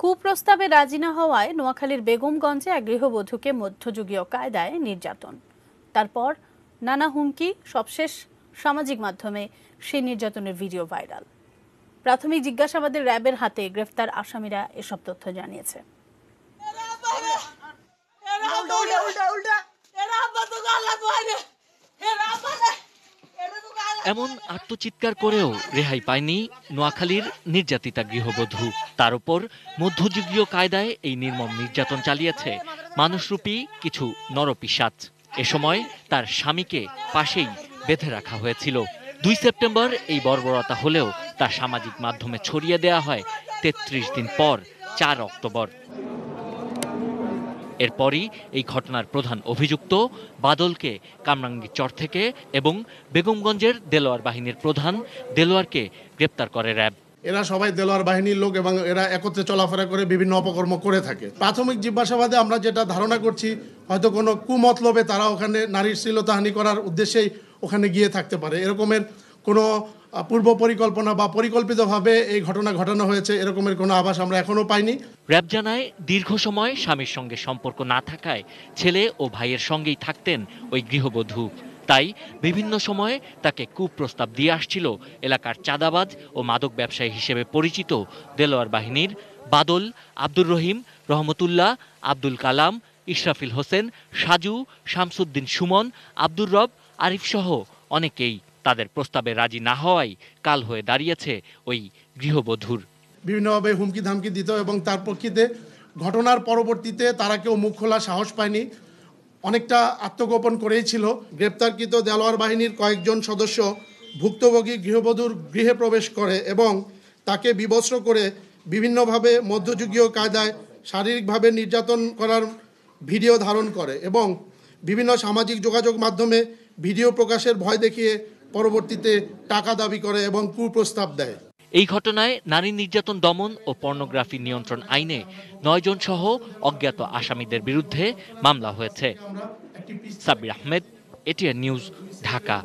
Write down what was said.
কুপ্রস্তাবে রাজি না হওয়ায় নোয়াখালীর বেগমগঞ্জে এক গৃহবধূকে মধ্যযুগীয় কায়দায় নির্যাতন, তারপর নানা হুমকি, সবশেষ সামাজিক মাধ্যমে সেই নির্যাতনের ভিডিও ভাইরাল। প্রাথমিক জিজ্ঞাসাবাদে র্যাবের হাতে গ্রেফতার আসামিরা এসব তথ্য জানিয়েছে। এমন আত্মচিৎকার করেও রেহাই পায়নি নোয়াখালীর নির্যাতিতা গৃহবধূ। তার উপর মধ্যযুগীয় কায়দায় এই নির্মম নির্যাতন চালিয়েছে মানুষরূপী কিছু নরপিশাচ। এ সময় তার স্বামীকে পাশেই বেঁধে রাখা হয়েছিল। ২ সেপ্টেম্বর এই বর্বরতা হলেও তা সামাজিক মাধ্যমে ছড়িয়ে দেয়া হয় ৩৩ দিন পর ৪ অক্টোবর। এরপরই এই ঘটনার প্রধান অভিযুক্ত বাদলকে কামরাঙ্গীরচর থেকে এবং বেগমগঞ্জের দেলোয়ার বাহিনীর প্রধান দেলোয়ারকে গ্রেপ্তার করে র্যাব। এরা সবাই দেলোয়ার বাহিনীর লোক এবং এরা একত্রে চলাফেরা করে বিভিন্ন অপকর্ম করে থাকে। প্রাথমিক জিজ্ঞাসাবাদে আমরা যেটা ধারণা করছি, হয়তো কোনো কুমতলবে তারা ওখানে নারীর শ্লীলতাহানি করার উদ্দেশ্যেই ওখানে গিয়ে থাকতে পারে। এরকমের কোনো পূর্ব পরিকল্পনা বা পরিকল্পিতভাবে এই ঘটনা ঘটানো হয়েছে এরকমের কোনো আভাস আমরা এখনো পাইনি। র্যাব জানায়, দীর্ঘ সময় স্বামীর সঙ্গে সম্পর্ক না থাকায় ছেলে ও ভাইয়ের সঙ্গেই থাকতেন ওই গৃহবধূ। তাই বিভিন্ন সময়ে তাকে কুপ্রস্তাব দিয়ে আসছিল এলাকার চাঁদাবাজ ও মাদক ব্যবসায়ী হিসেবে পরিচিত দেলোয়ার বাহিনীর বাদল, আব্দুর রহিম, রহমতুল্লাহ, আব্দুল কালাম, ইশরাফিল হোসেন, সাজু, শামসুদ্দিন সুমন, আব্দুর রব, আরিফ সহ অনেকেই। তাদের প্রস্তাবে রাজি না হওয়ায় কাল হয়ে দাঁড়িয়েছে ওই গৃহবধূর। বিভিন্নভাবে হুমকি ধামকি দিত এবং তার প্রেক্ষিতে ঘটনার পরবর্তীতে তারা কেউ মুখ খোলার সাহস পায়নি, অনেকটা আত্মগোপন করেই ছিল। গ্রেপ্তারকৃত দেলোয়ার বাহিনীর কয়েকজন সদস্য ভুক্তভোগী গৃহবধূর গৃহে প্রবেশ করে এবং তাকে বিবস্ত্র করে বিভিন্নভাবে মধ্যযুগীয় কায়দায় শারীরিকভাবে নির্যাতন করার ভিডিও ধারণ করে এবং বিভিন্ন সামাজিক যোগাযোগ মাধ্যমে ভিডিও প্রকাশের ভয় দেখিয়ে পরবর্তীতে টাকা দাবি করে এবং কুপ্রস্তাব দেয়। এই ঘটনায় নারী নির্যাতন দমন ও পর্নোগ্রাফি নিয়ন্ত্রণ আইনে ৯ জন সহ অজ্ঞাত আসামিদের বিরুদ্ধে মামলা হয়েছে। Sabbir Ahmed, ATN news, Dhaka.